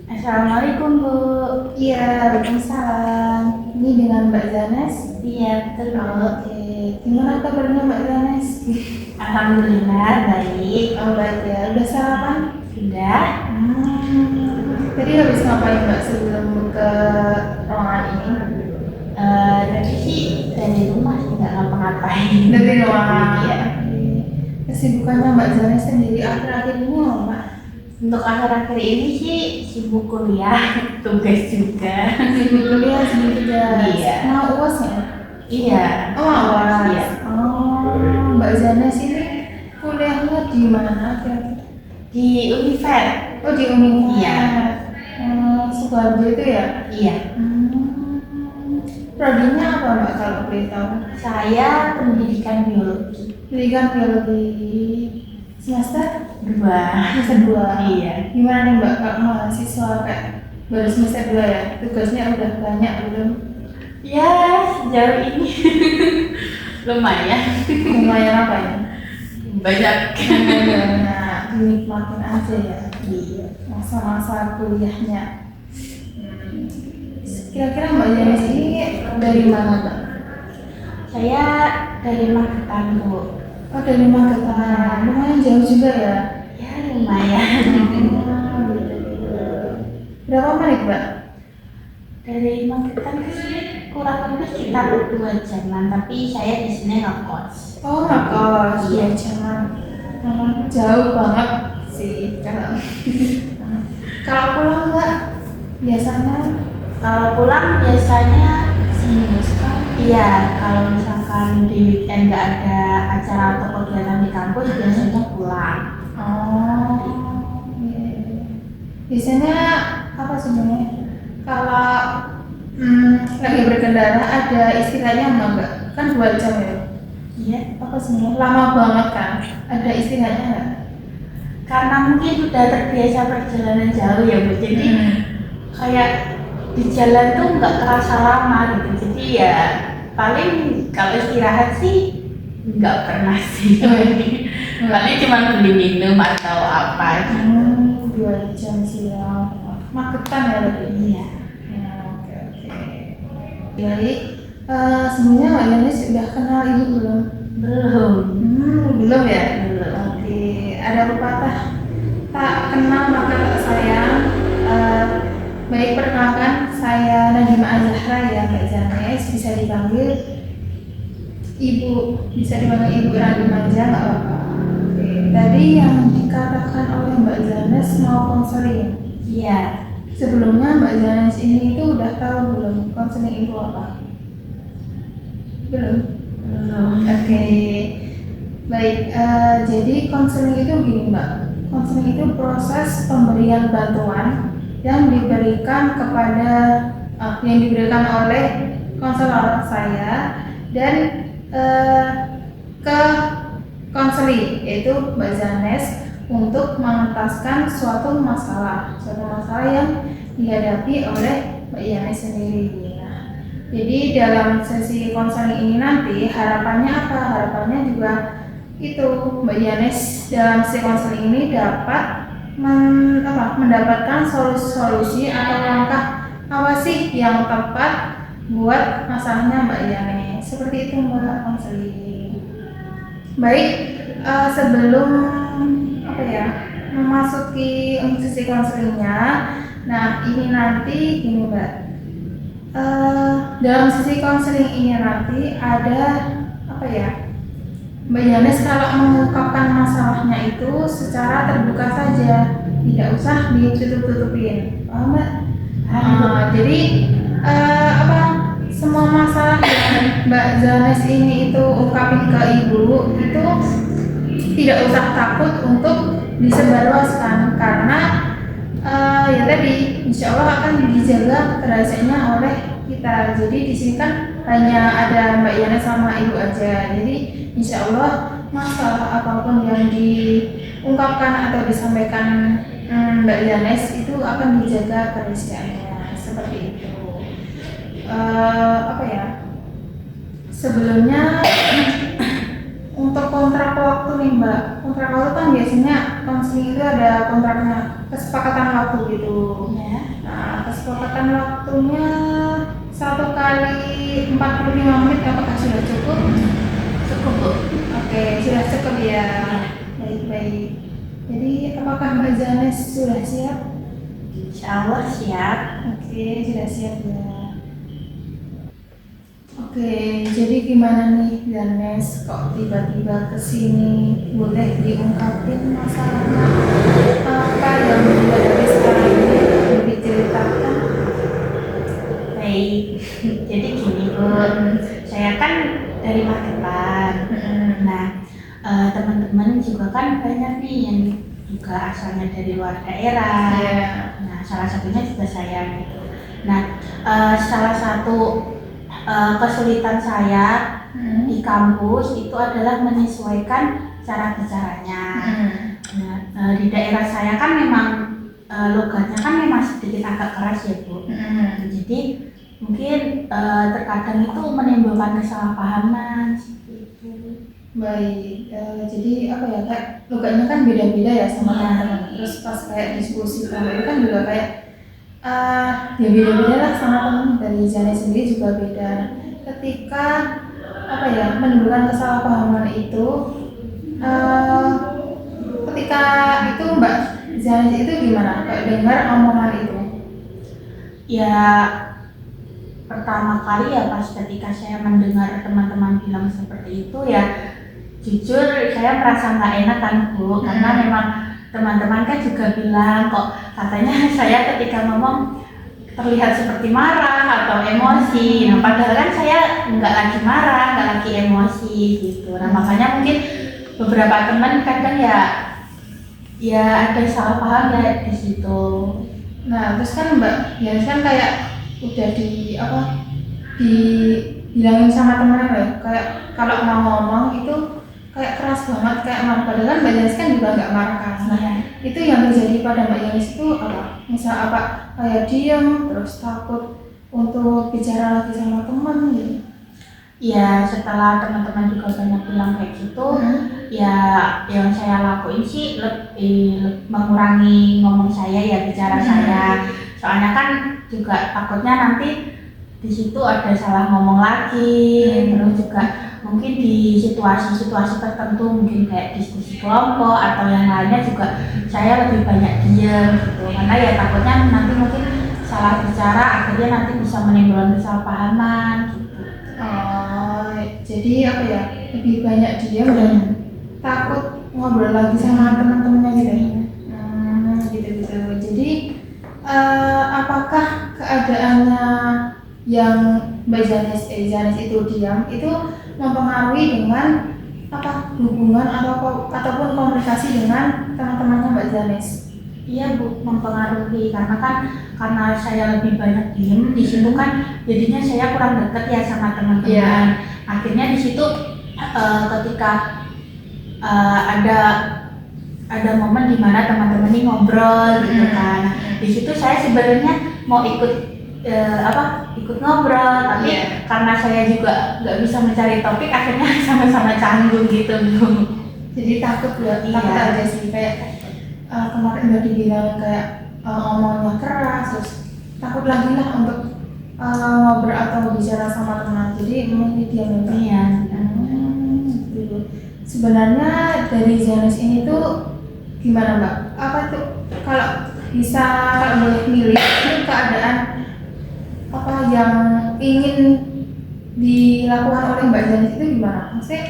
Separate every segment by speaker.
Speaker 1: Assalamualaikum Bu.
Speaker 2: Iya, Waalaikumsalam. Ini dengan Mbak Zanes.
Speaker 1: Iya betul Bu.
Speaker 2: Oke, gimana kabarnya Mbak Zanes?
Speaker 1: Alhamdulillah baik.
Speaker 2: Oh, baik ya. Udah sarapan?
Speaker 1: Sudah.
Speaker 2: Tadi habis ngapain Mbak sebelum ke ruangan ini?
Speaker 1: Tadi sih dari rumah sih nggak ngapa-ngapain.
Speaker 2: Dari ruangan.
Speaker 1: Iya.
Speaker 2: Kesibukannya Mbak Zanes sendiri akhir-akhir ini apa Mbak?
Speaker 1: Untuk akhir-akhir ini sih sibuk kuliah, tugas juga.
Speaker 2: Sibuk kuliah sendiri ya.
Speaker 1: Iya.
Speaker 2: Mau UAS ya?
Speaker 1: Iya.
Speaker 2: Oh, UAS.
Speaker 1: Iya.
Speaker 2: Oh, Mbak Zanes ini kuliahnya di mana kira-kira?
Speaker 1: Di Univer.
Speaker 2: Oh, di Univer.
Speaker 1: Iya.
Speaker 2: Sukoharjo itu ya?
Speaker 1: Iya.
Speaker 2: Prodinya apa Mbak kalau boleh tahu?
Speaker 1: Saya pendidikan biologi.
Speaker 2: Pendidikan biologi semester
Speaker 1: Dua.
Speaker 2: 2.
Speaker 1: Iya.
Speaker 2: Gimana nih Mbak kalau mahasiswa kayak baru semester 2 ya? Tugasnya udah banyak belum?
Speaker 1: Ya sejauh ini lumayan.
Speaker 2: Lumayan apa ya?
Speaker 1: Banyak.
Speaker 2: Banyak dinikmatin aja ya.
Speaker 1: Iya.
Speaker 2: Masa-masa kuliahnya. Kira-kira Mbak Janes ini dari mana Mbak?
Speaker 1: Saya dari Magetan Bu.
Speaker 2: Oh, dari Magetan. Lumayan jauh juga ya.
Speaker 1: Ya lumayan.
Speaker 2: Berapa menit Mbak?
Speaker 1: Dari Magetan ke sini kurang lebih sekitar 2 jaman, tapi saya di sini ngekos.
Speaker 2: Oh, ngekos.
Speaker 1: Iya.
Speaker 2: Jangan jauh banget sih kalau kalau pulang Mbak biasanya.
Speaker 1: Kalau pulang biasanya seminggu sekali. Iya, kalau misalkan di weekend nggak ada acara atau kegiatan di kampus biasanya pulang.
Speaker 2: Oh, iya. Biasanya apa sebenarnya kalau lagi berkendara ada istilahnya nggak? Kan 2 jam ya.
Speaker 1: Iya.
Speaker 2: Apa sebenarnya lama banget kan? Ada istilahnya nggak?
Speaker 1: Karena mungkin udah terbiasa perjalanan jauh ya Bu, jadi kayak di jalan tuh nggak terasa lama gitu. Jadi ya paling kalau istirahat sih nggak pernah sih. Paling cuma beli minum atau apa.
Speaker 2: 2 jam siang. Magetan ya lebih.
Speaker 1: Iya.
Speaker 2: Ya, oke. Jadi sebenarnya Mbak Yanis sudah kenal ibu belum?
Speaker 1: Belum.
Speaker 2: Belum ya?
Speaker 1: Belum.
Speaker 2: Oke, ada pepatah tak kenal maka tak sayang. Baik, perkenalkan saya Najma Azahra ya Mbak Zanes, bisa dipanggil Ibu, bisa dipanggil Ibu Radu Manja nggak apa-apa. Oke, tadi yang dikatakan oleh Mbak Zanes mau konseling.
Speaker 1: Iya.
Speaker 2: Sebelumnya Mbak Zanes ini itu udah tahu belum konseling itu apa? Belum. Oke, baik. Jadi konseling itu gini Mbak. Konseling itu proses pemberian bantuan yang diberikan oleh konselor saya dan ke konseli yaitu Mbak Zanes untuk mengentaskan suatu masalah yang dihadapi oleh Mbak Yanes sendiri. Nah, jadi dalam sesi konseling ini nanti harapannya apa? Harapannya juga itu Mbak Yanes dalam sesi konseling ini dapat mendapatkan solusi atau langkah apa sih yang tepat buat masalahnya Mbak Yanes. Seperti itu Mbak konseling. Baik, sebelum memasuki sesi konselingnya, nah ini nanti gini Mbak. Dalam sesi konseling ini nanti ada Mbak Yanes kalau mengungkapkan masalahnya itu secara terbuka saja, tidak usah ditutup-tutupin, paham Mbak? Jadi semua masalah yang Mbak Zanes ini itu ungkapin ke ibu itu tidak usah takut untuk disebarluaskan karena ya tadi insya Allah akan dijaga kerahasiaannya oleh kita. Jadi di sini kan hanya ada Mbak Yanes sama ibu aja. Jadi insya Allah masalah apapun yang diungkapkan atau disampaikan Mbak Yanes itu akan dijaga kerahasiaannya seperti itu. Sebelumnya untuk kontrak waktu nih Mbak, kontrak waktu kan biasanya konseling itu ada kontraknya, kesepakatan waktu gitu.
Speaker 1: Ya.
Speaker 2: kesepakatan waktunya 1 kali 45 menit, apakah sudah cukup?
Speaker 1: Cukup Bu.
Speaker 2: Oke, sudah cukup ya. Baik-baik. Jadi apakah Mbak Janes sudah siap?
Speaker 1: Insya Allah siap.
Speaker 2: Oke, sudah siap ya. Oke, jadi gimana nih Janes? Kok tiba-tiba kesini? Boleh diungkapin masalahnya apa yang dihadapi sekarang ini? Boleh diceritakan?
Speaker 1: Baik, jadi gini Bu, saya kan dari Magetan. Nah, teman-teman juga kan banyak nih yang juga asalnya dari luar daerah.
Speaker 2: Iya.
Speaker 1: Nah, salah satunya juga saya gitu. Nah, salah satu kesulitan saya di kampus itu adalah menyesuaikan cara bicaranya. Nah, di daerah saya kan memang logatnya kan memang sedikit agak keras ya Bu. Jadi mungkin terkadang itu menimbulkan kesalahpahaman seperti itu.
Speaker 2: Baik, jadi apa ya, kayak logatnya kan beda-beda ya sama
Speaker 1: Iya.
Speaker 2: teman-teman. Terus pas kayak diskusi kamu itu kan juga kayak ya beda-beda lah sama teman dari Janes sendiri juga beda. Ketika apa ya menimbulkan kesalahpahaman itu, ketika itu Mbak Janes itu gimana? Kayak dengar omongan itu?
Speaker 1: Ya pertama kali ya pas ketika saya mendengar teman-teman bilang seperti itu ya jujur saya merasa nggak enak kan Bu, karena memang teman-teman kan juga bilang kok katanya saya ketika ngomong terlihat seperti marah atau emosi. Nah padahal kan saya nggak lagi marah, nggak lagi emosi gitu. Nah makanya mungkin beberapa teman kadang ya ada salah paham ya di situ.
Speaker 2: Nah, terus kan Mbak Janes kan kayak udah dibilangin sama temennya ya, kayak kalau mau ngomong itu kayak keras banget, kayak marah. Padahal kan Mbak Janes kan juga nggak marah kan. Nah, itu yang terjadi pada Mbak Janes itu apa? Misal apa? Kayak diam, terus takut untuk bicara lagi sama teman gitu.
Speaker 1: Ya setelah teman-teman juga banyak bilang kayak gitu, ya yang saya lakuin sih lebih mengurangi ngomong saya ya bicara saya. Soalnya kan juga takutnya nanti di situ ada salah ngomong lagi, terus juga mungkin di situasi-situasi tertentu mungkin kayak diskusi kelompok atau yang lainnya juga saya lebih banyak diam gitu. Karena ya takutnya nanti mungkin salah bicara akhirnya nanti bisa menimbulkan kesalahpahaman gitu.
Speaker 2: Jadi apa ya, lebih banyak diam dan takut ngobrol lagi sama teman-temannya gitu ya. Gitu. Jadi apakah keadaannya yang Mbak Janes itu diam itu mempengaruhi dengan hubungan ataupun komunikasi dengan teman-temannya Mbak Janes?
Speaker 1: Iya Bu, mempengaruhi karena saya lebih banyak diem di situ kan jadinya saya kurang deket ya sama teman-teman.
Speaker 2: Yeah.
Speaker 1: Akhirnya di situ ketika ada momen di mana teman-teman ini ngobrol gitu kan. Di situ saya sebenarnya mau ikut ngobrol tapi karena saya juga nggak bisa mencari topik akhirnya sama-sama canggung gitu Bu.
Speaker 2: Jadi takut aja sih kayak kemarin udah dibilang kayak omongnya keras, terus takut lagi lah untuk ngobrol atau bicara sama teman. Jadi memilih dia gitu. Sebenarnya dari Janes ini tuh gimana Mbak? Apa tuh kalau boleh milih itu keadaan apa yang ingin dilakukan oleh Mbak Janes itu gimana? Maksudnya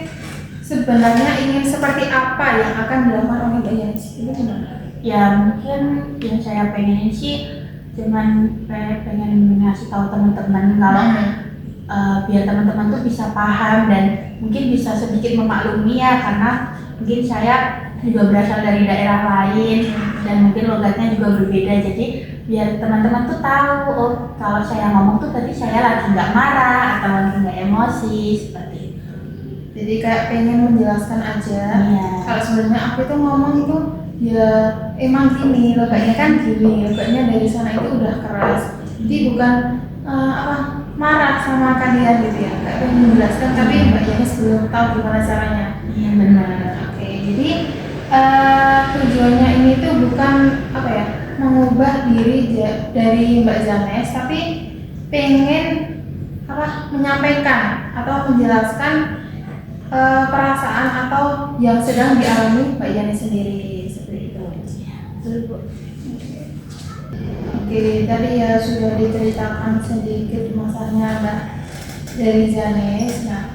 Speaker 2: sebenarnya ingin seperti apa yang akan dilakukan oleh Mbak Janes itu gimana?
Speaker 1: Ya mungkin yang saya pengen sih cuman pengen ngasih tahu teman-teman kalau biar teman-teman tuh bisa paham dan mungkin bisa sedikit memaklumi ya karena mungkin saya juga berasal dari daerah lain dan mungkin logatnya juga berbeda, jadi biar teman-teman tuh tahu kalau saya ngomong tuh tadi saya lagi nggak marah atau lagi nggak emosi seperti itu.
Speaker 2: Jadi kayak pengen menjelaskan aja kalau sebenarnya aku itu ngomong itu ya emang gini, logatnya kan gini, logatnya dari sana itu udah keras, jadi bukan marah sama kalian gitu ya, kayak pengen menjelaskan tapi Mbak Janes belum tahu gimana caranya.
Speaker 1: Iya benar.
Speaker 2: Oke, jadi tujuannya ini tuh bukan mengubah diri dari Mbak Zanes, tapi pengen menyampaikan atau menjelaskan perasaan atau yang sedang dialami Mbak Yani sendiri, seperti itu.
Speaker 1: Betul, Bu.
Speaker 2: Oke, tadi ya sudah diceritakan sedikit masalahnya Mbak dari Zanes. Nah,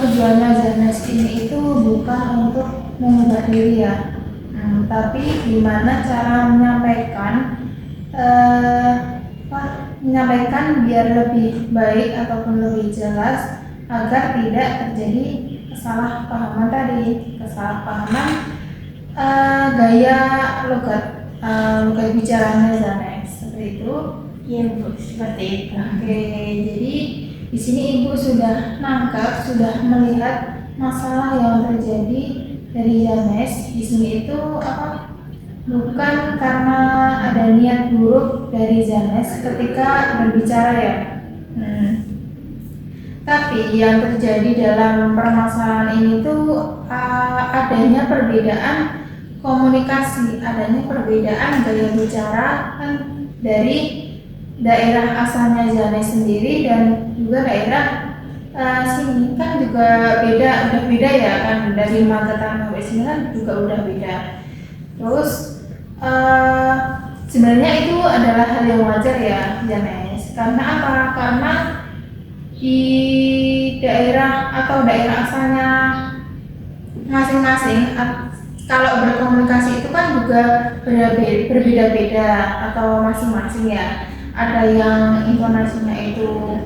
Speaker 2: tujuannya Zanes ini itu bukan untuk mengubah diri ya, tapi gimana cara menyampaikan biar lebih baik ataupun lebih jelas agar tidak terjadi kesalahpahaman gaya logat bicaranya Zanes, seperti itu.
Speaker 1: Iya, Bu, seperti itu.
Speaker 2: Oke, jadi di sini Ibu sudah nangkap, sudah melihat masalah yang terjadi dari Zanes. Di sini itu bukan karena ada niat buruk dari Zanes ketika berbicara ya. Tapi yang terjadi dalam permasalahan ini tuh adanya perbedaan komunikasi, adanya perbedaan gaya bicara kan dari daerah asalnya Zanes sendiri dan juga daerah sini kan juga udah beda ya kan, dari Magetan sampai sini kan juga udah beda. Terus sebenarnya itu adalah hal yang wajar ya Zanes. Karena apa? Karena di daerah asalnya masing-masing kalau berkomunikasi itu kan juga berbeda-beda atau masing-masing ya. Ada yang intonasinya itu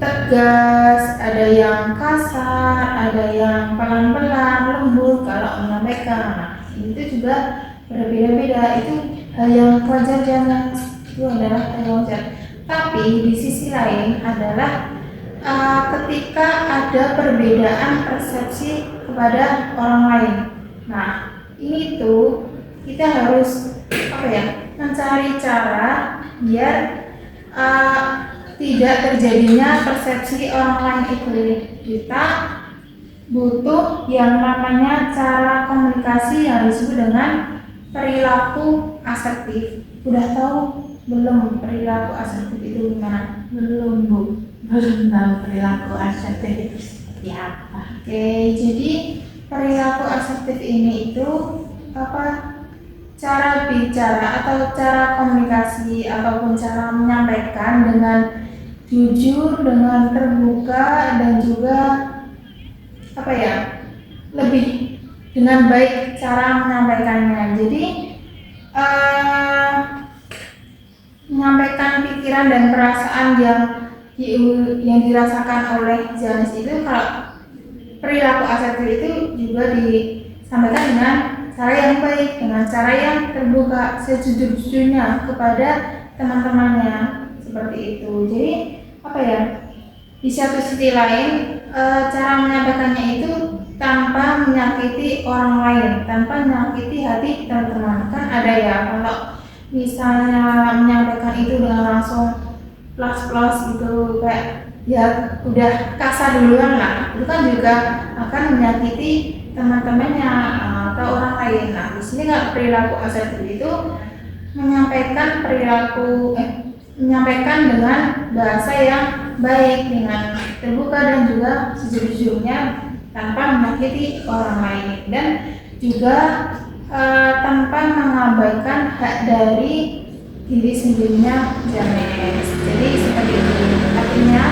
Speaker 2: tegas, ada yang kasar, ada yang pelan-pelan, lembut kalau menyampaikan. Nah, itu juga berbeda-beda. Itu hal yang wajar jangan, itu adalah hal yang wajar. Tapi di sisi lain adalah ketika ada perbedaan persepsi kepada orang lain. Nah, ini tuh kita harus mencari cara biar tidak terjadinya persepsi orang lain itu. Kita butuh yang namanya cara komunikasi yang disebut dengan perilaku asertif. Udah tahu belum perilaku asertif itu gimana?
Speaker 1: Belum, Bu. Belum tahu perilaku asertif itu seperti apa.
Speaker 2: Oke, jadi perilaku asertif ini itu cara bicara atau cara komunikasi ataupun cara menyampaikan dengan jujur, dengan terbuka dan juga lebih dengan baik cara menyampaikannya. Jadi menyampaikan pikiran dan perasaan yang dirasakan oleh Zanes itu, kalau perilaku asertif itu juga disampaikan dengan cara yang baik, dengan cara yang terbuka sejujur-jujurnya kepada teman-temannya, seperti itu. Jadi di satu sisi lain cara menyampaikannya itu tanpa menyakiti orang lain, tanpa menyakiti hati teman-teman. Kan ada ya kalau misalnya menyampaikan itu dengan langsung plus gitu, kayak ya udah kasar duluan lah, itu kan juga akan menyakiti teman-temannya atau orang lain. Nah, di sini nggak, perilaku asertif itu menyampaikan dengan bahasa yang baik, dengan terbuka dan juga sejujurnya tanpa menyakiti orang lain, dan juga tanpa mengabaikan hak dari diri sendirinya Zanes. Jadi seperti itu. Artinya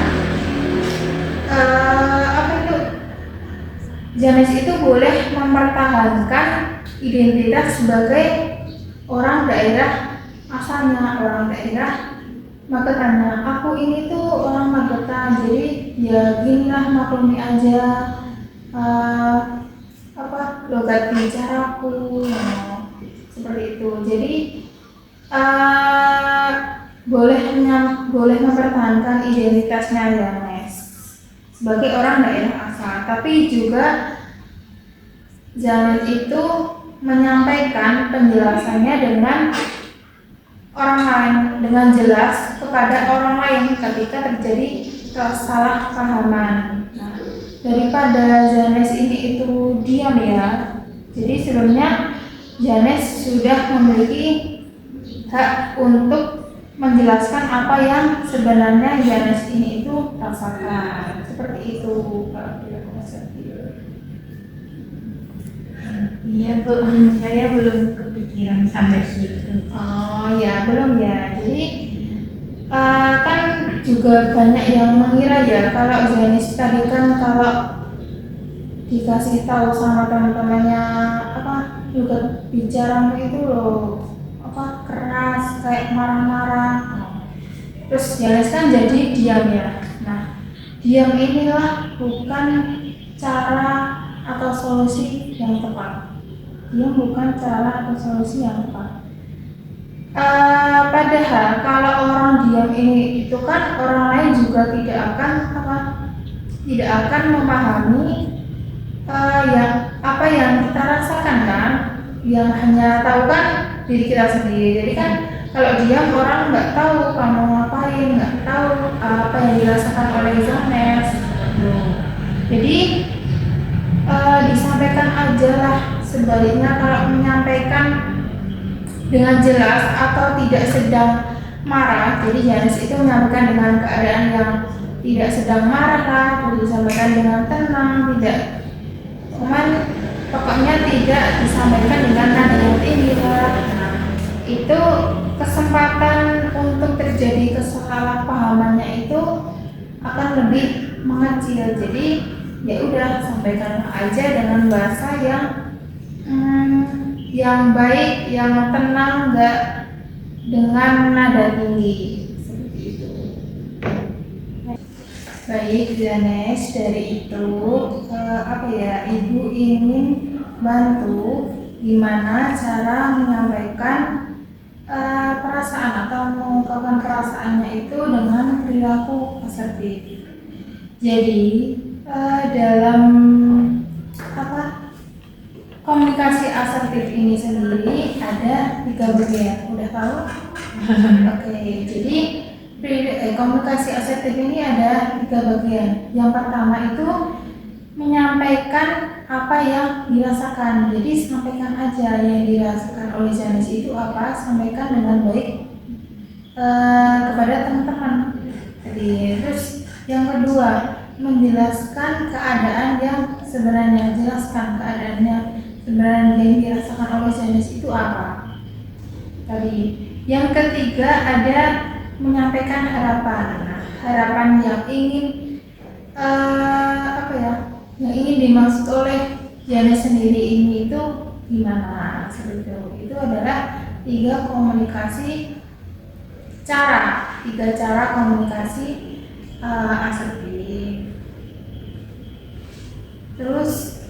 Speaker 2: Zanes itu boleh mempertahankan identitas sebagai orang daerah asalnya, orang daerah Magetan. Aku ini tuh orang Magetan, jadi ya ginilah, maklumi aja logat bicaraku, seperti itu. Jadi boleh mempertahankan identitasnya Zanes sebagai orang daerah asal, tapi juga Zanes itu menyampaikan penjelasannya dengan orang lain, dengan jelas kepada orang lain ketika terjadi kesalahpahaman. Nah, daripada Zanes ini itu diam ya, jadi sebelumnya Janes sudah memiliki hak untuk menjelaskan apa yang sebenarnya Janes ini itu rasakan. Seperti itu kalau tidak masalah.
Speaker 1: Iya Bu, saya belum kepikiran sampai situ.
Speaker 2: Oh ya, belum ya. Jadi kan juga banyak yang mengira ya kalau Janis tadi kan kalau dikasih tahu sama teman-temannya apa juga bicaramu itu loh apa keras kayak marah-marah. Terus Janis kan jadi diam ya. Nah, diam inilah bukan cara atau solusi yang tepat. Diam bukan cara atau solusi yang tepat. Padahal kalau orang diam ini itu kan orang lain juga tidak akan memahami yang apa yang kita rasakan kan, yang hanya tahu kan diri kita sendiri. Jadi kan kalau diam orang nggak tahu kamu ngapain, nggak tahu apa yang dirasakan oleh Janes. Jadi disampaikan aja lah. Sebaliknya kalau menyampaikan dengan jelas atau tidak sedang marah, jadi Janes itu menyampaikan dengan keadaan yang tidak sedang marah lah, disampaikan dengan tenang, tidak cuman pokoknya tidak disampaikan dengan nada yang tinggi lah. Nah, itu kesempatan untuk terjadi kesalahpahamannya itu akan lebih mengecil. Jadi ya udah sampaikan aja dengan bahasa yang baik, yang tenang, nggak dengan nada tinggi seperti itu. Baik, Janes, dari itu Ibu ingin bantu gimana cara menyampaikan perasaan atau mengungkapkan perasaannya itu dengan perilaku asertif. Jadi dalam komunikasi asertif ini sendiri ada 3 bagian. Udah tahu? Oke, jadi komunikasi asertif ini ada 3 bagian. Yang pertama itu menyampaikan apa yang dirasakan. Jadi sampaikan aja yang dirasakan oleh Janes itu apa, sampaikan dengan baik kepada teman-teman. Jadi terus yang kedua menjelaskan keadaan yang sebenarnya, jelaskan keadaannya sebenarnya yang dirasakan oleh Janes itu apa. Tadi yang ketiga ada menyampaikan harapan. Nah, harapan yang ingin yang ingin dimaksud oleh Janes sendiri ini itu gimana? Seperti itu adalah 3 cara komunikasi asertif. Terus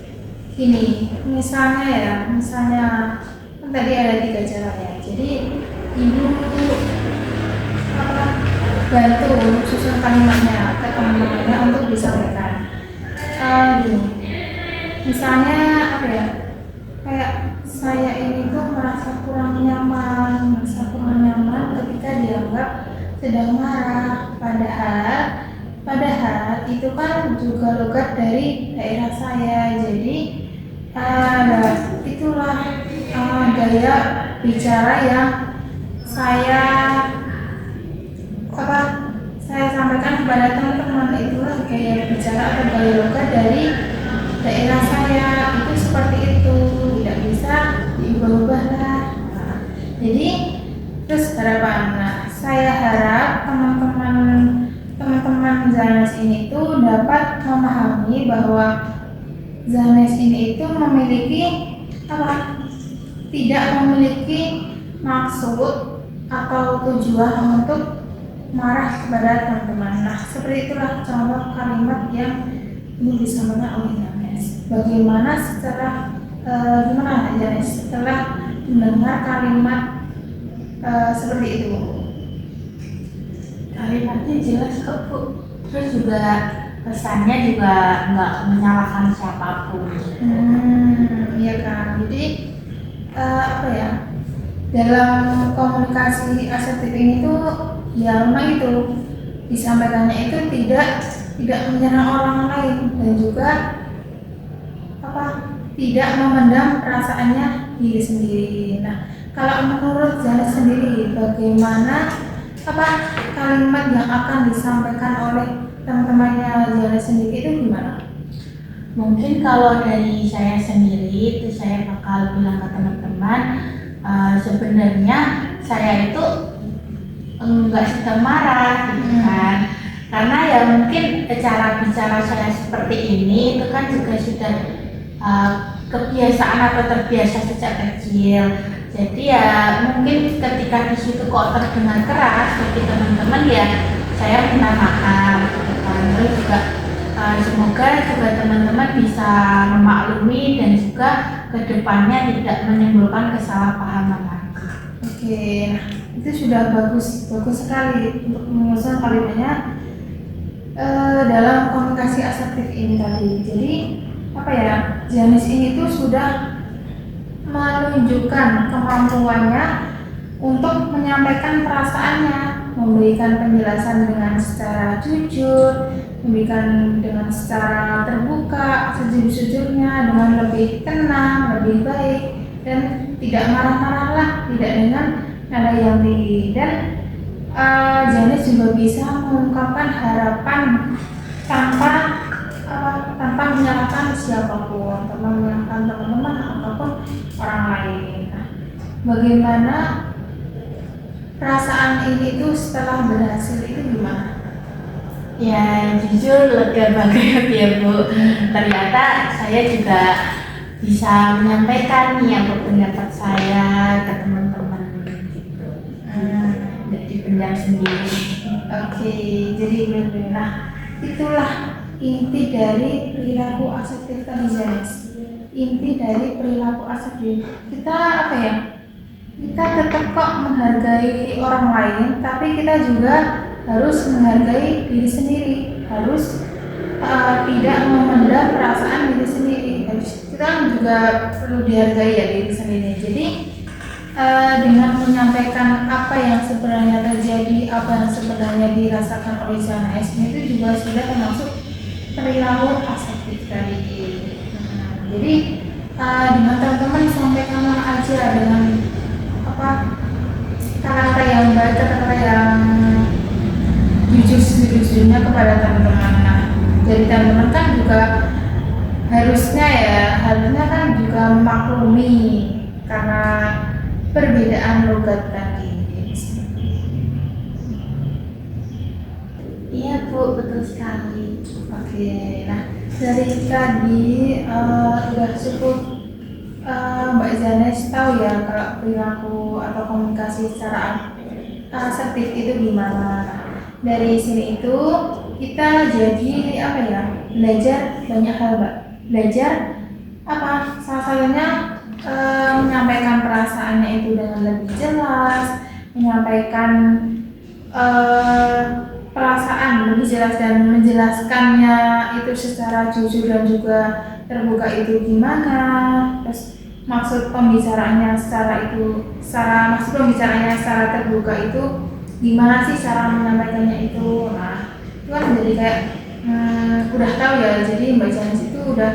Speaker 2: ini misalnya kan tadi ada 3 cara ya. Jadi ibu bantu susun kalimatnya ke teman-temannya untuk disampaikan. Misalnya kayak saya ini tuh merasa kurang nyaman ketika dianggap sedang marah. Padahal itu kan juga logat dari daerah saya. Jadi itulah gaya bicara yang saya sampaikan kepada teman-teman. Itulah gaya bicara atau gaya logat dari daerah saya, itu seperti itu, tidak bisa diubah-ubah lah. Jadi terus harapan. Saya harap teman-teman Janes ini tuh dapat memahami bahwa Janes ini itu tidak memiliki maksud atau tujuan untuk marah kepada teman-teman. Nah, seperti itulah contoh kalimat yang ini disampaikan oleh Janes. Bagaimana Janes setelah mendengar kalimat seperti itu?
Speaker 1: Kalimatnya jelas kok Bu. Terus juga pesannya juga nggak menyalahkan siapapun.
Speaker 2: Iya kan. Jadi dalam komunikasi asertif ini tuh ya memang itu disampaikannya itu tidak menyerang orang lain dan juga tidak memendam perasaannya diri sendiri. Nah, kalau menurut Janet sendiri, bagaimana kalimat yang akan disampaikan oleh teman-temannya Janet sendiri itu gimana?
Speaker 1: Mungkin kalau dari saya sendiri itu saya bakal bilang ke teman-teman, sebenarnya saya itu enggak sedang marah gitu kan, karena ya mungkin cara bicara saya seperti ini itu kan juga sudah kebiasaan atau terbiasa sejak kecil. Jadi ya mungkin ketika di situ kok terdengar keras bagi teman-teman, ya saya minta maaf gitu kan. Terus juga semoga juga teman-teman bisa memaklumi dan juga kedepannya tidak menimbulkan kesalahpahaman lagi.
Speaker 2: Oke, nah itu sudah bagus sekali untuk menyusun kalimatnya dalam komunikasi asertif ini tadi. Jadi Janis ini tuh sudah menunjukkan kemampuannya untuk menyampaikan perasaannya, memberikan penjelasan dengan secara jujur, memberikan dengan secara terbuka, sejujur-jujurnya, dengan lebih tenang, lebih baik, dan tidak marah-marah lah, tidak dengan nada yang tinggi. Dan Janis juga bisa mengungkapkan harapan tanpa menyalahkan siapapun, tanpa menyalahkan teman-teman ataupun orang lain. Nah, bagaimana perasaan ini tuh setelah berhasil itu gimana?
Speaker 1: Ya jujur lega banget ya Bu. Ternyata saya juga bisa menyampaikan nih apa pendapat saya ke teman-teman gitu. Tidak dipendam sendiri.
Speaker 2: Oke, jadi benar. Itulah inti dari perilaku asertif tadi, Janis. Inti dari perilaku asertif. Kita kita tetap kok menghargai orang lain, tapi kita juga harus menghargai diri sendiri, harus tidak memendam perasaan diri sendiri. Kita juga perlu dihargai ya diri sendiri. Jadi dengan menyampaikan apa yang sebenarnya terjadi, apa yang sebenarnya dirasakan oleh Janis itu juga sudah termasuk perilaku asertif tadi. Jadi dengan teman-teman sampaikan aja dengan kata-kata yang baik, kata-kata yang jujur-jujurnya kepada teman-teman. Nah, jadi teman-teman kan juga harusnya kan juga memaklumi karena perbedaan logat tadi.
Speaker 1: Iya Bu, betul sekali.
Speaker 2: Oke, nah dari tadi udah cukup Mbak Janes tahu ya kalau perilaku atau komunikasi secara asertif itu gimana. Dari sini itu kita jadi belajar banyak hal, Mbak. Belajar salah satunya menyampaikan perasaannya itu dengan lebih jelas, menyampaikan perasaan lebih jelas dan menjelaskannya itu secara jujur dan juga terbuka itu gimana. Terus maksud pembicaraannya secara terbuka itu gimana sih cara menyampaikannya itu. Nah, itu kan jadi kayak udah tahu ya. Jadi Mbak Janis itu udah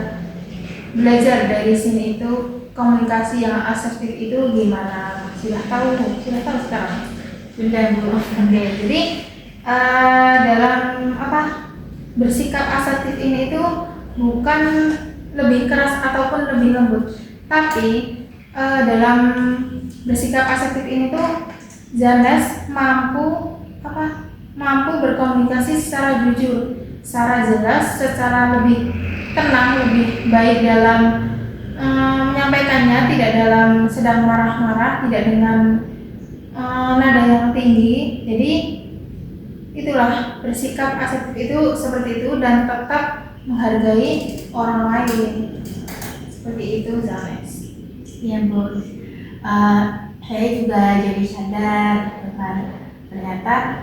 Speaker 2: belajar dari sini itu komunikasi yang asertif itu gimana. Sudah tahu sekarang.
Speaker 1: Sudah Bu.
Speaker 2: Oke, jadi dalam bersikap asertif ini itu bukan lebih keras ataupun lebih lembut, tapi dalam bersikap asertif ini tuh Janes mampu berkomunikasi secara jujur, secara jelas, secara lebih tenang, lebih baik dalam menyampaikannya, tidak dalam sedang marah-marah, tidak dengan nada yang tinggi. Jadi itulah bersikap asertif itu seperti itu dan tetap menghargai orang lain. Seperti itu Janes.
Speaker 1: Iya Bu. Saya juga jadi sadar ternyata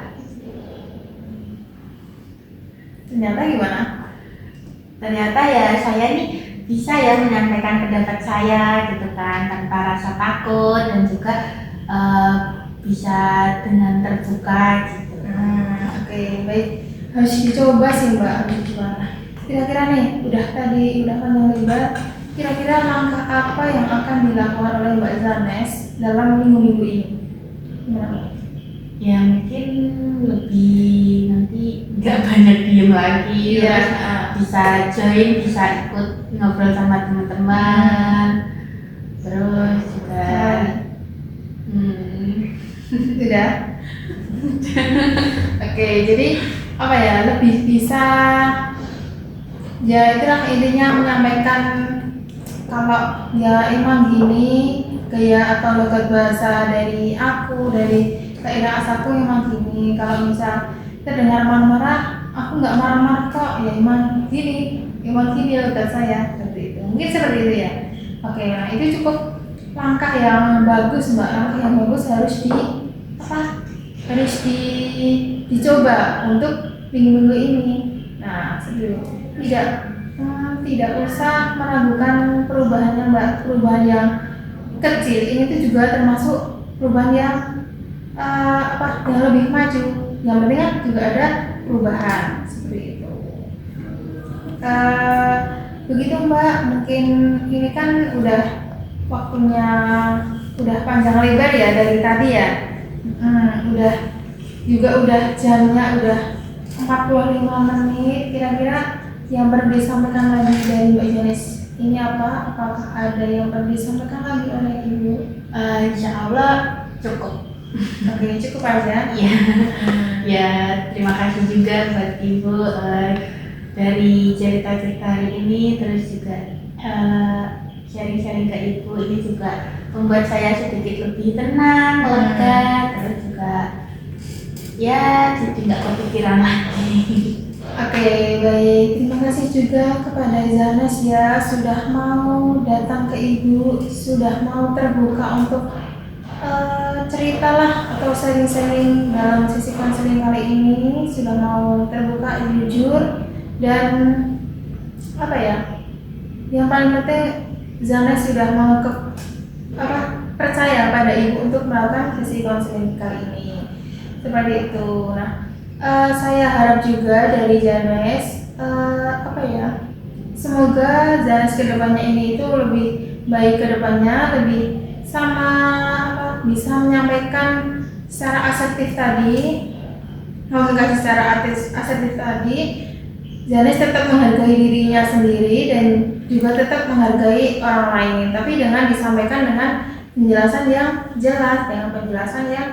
Speaker 2: gimana?
Speaker 1: Ternyata ya saya nih bisa ya menyampaikan pendapat saya gitu kan tanpa rasa takut dan juga bisa dengan terbuka gitu.
Speaker 2: Oke, baik. Harus dicoba sih Mbak. Gimana? Kira-kira nih udah panjang lebar kira-kira langkah apa yang akan dilakukan oleh Mbak Zanes dalam minggu-minggu ini? Gimana?
Speaker 1: Ya mungkin lebih nanti nggak banyak diem lagi,
Speaker 2: Iya.
Speaker 1: terus bisa join, bisa ikut ngobrol sama teman-teman, terus juga
Speaker 2: Udah. Oke, jadi apa ya, lebih bisa ya itulah intinya menyampaikan kalau ya emang gini gaya atau logat bahasa dari aku, dari daerah asalku emang gini. Kalau misal terdengar marah-marah, aku nggak marah-marah kok, ya emang gini logat saya, seperti itu. Mungkin seperti itu ya. Oke, nah itu cukup langkah yang bagus Mbak. Langkah yang bagus harus dicoba untuk minggu-minggu ini. Nah, tidak usah meragukan perubahannya Mbak. Perubahan yang kecil ini tuh juga termasuk perubahan yang yang lebih maju. Yang penting kan juga ada perubahan seperti itu. Begitu Mbak, mungkin ini kan udah waktunya udah panjang lebar ya dari tadi ya. Udah jamnya udah 45 menit. Kira-kira yang perlu disampaikan lagi dari Mbak Janis ini apa? Apakah ada yang perlu disampaikan lagi oleh Ibu?
Speaker 1: Insya Allah cukup.
Speaker 2: Oke, cukup aja.
Speaker 1: Ya, ya terima kasih juga buat Ibu dari cerita-cerita hari ini, terus juga sharing-sharing ke Ibu ini juga membuat saya sedikit lebih tenang, lega, terus juga ya jadi nggak kepikiran lagi.
Speaker 2: Oke, baik. Terima kasih juga kepada Zanes ya sudah mau datang ke Ibu, sudah mau terbuka untuk ceritalah atau sharing-sharing dalam sesi konseling kali ini, sudah mau terbuka, jujur, dan apa ya? Yang paling penting Zanes sudah mau percaya pada Ibu untuk melakukan sesi konseling kali ini. Seperti itu. Nah, saya harap juga dari Zanes semoga Zanes kedepannya ini itu lebih baik kedepannya, lebih bisa menyampaikan secara asertif tadi, komunikasi secara asertif tadi. Zanes tetap menghargai dirinya sendiri dan juga tetap menghargai orang lain, tapi dengan disampaikan dengan penjelasan yang jelas, dengan penjelasan yang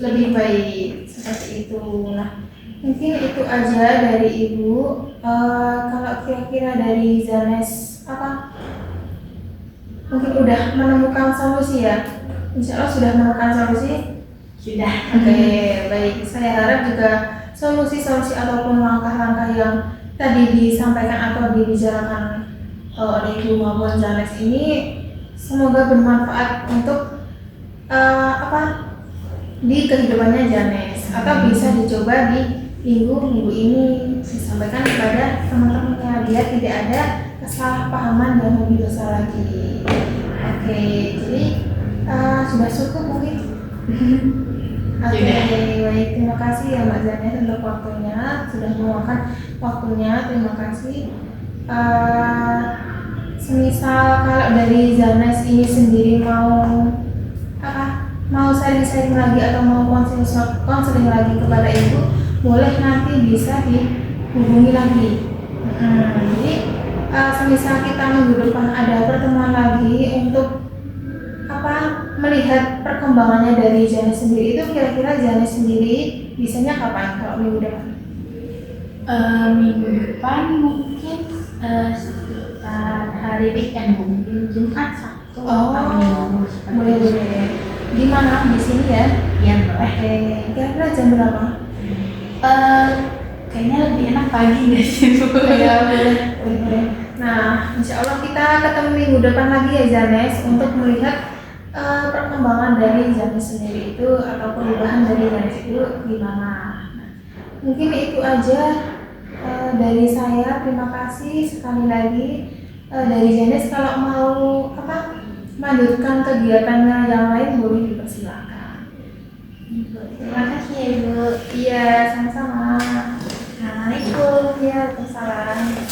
Speaker 2: lebih baik, seperti itu. Nah, mungkin itu aja dari Ibu. Kalau kira-kira dari Zanes mungkin udah menemukan solusi ya? Insya Allah sudah menemukan solusi?
Speaker 1: Sudah.
Speaker 2: Oke, baik. Saya harap juga solusi-solusi ataupun langkah-langkah yang tadi disampaikan atau dibicarakan oleh Ibu maupun Zanes ini semoga bermanfaat untuk di kehidupannya Zanes, atau bisa dicoba di minggu ini disampaikan kepada teman-temannya biar tidak ada kesalahpahaman yang lebih besar lagi. Oke, jadi sudah cukup mungkin. Oke, baik, terima kasih ya Mbak Zanes untuk waktunya, sudah meluangkan waktunya, terima kasih. Semisal kalau dari Zanes ini sendiri mau sharing-sharing lagi atau mau konseling lagi kepada Ibu, boleh nanti bisa dihubungi lagi. Jadi semisal kita minggu depan ada pertemuan lagi untuk melihat perkembangannya dari Zanes sendiri, itu kira-kira Zanes sendiri bisanya kapan kalau minggu depan?
Speaker 1: Minggu depan mungkin sekitar hari weekend, mungkin Jumat, Sabtu, atau Minggu.
Speaker 2: Boleh. Di mana? Di sini ya?
Speaker 1: Iya, boleh.
Speaker 2: Oke, kira-kira jam berapa?
Speaker 1: Kayaknya lebih enak pagi nggak sih Bu?
Speaker 2: Ya, boleh. Nah, insya Allah kita ketemu minggu depan lagi ya Zanes, untuk melihat perkembangan dari Zanes sendiri itu atau perubahan dari Zanes itu gimana. Nah, mungkin itu aja dari saya. Terima kasih sekali lagi dari Zanes. Kalau mau melanjutkan kegiatannya yang lain boleh dipersilakan.
Speaker 1: Terima kasih ya Ibu.
Speaker 2: Iya, sama-sama.
Speaker 1: Assalamualaikum.
Speaker 2: Ya, Waalaikumsalam.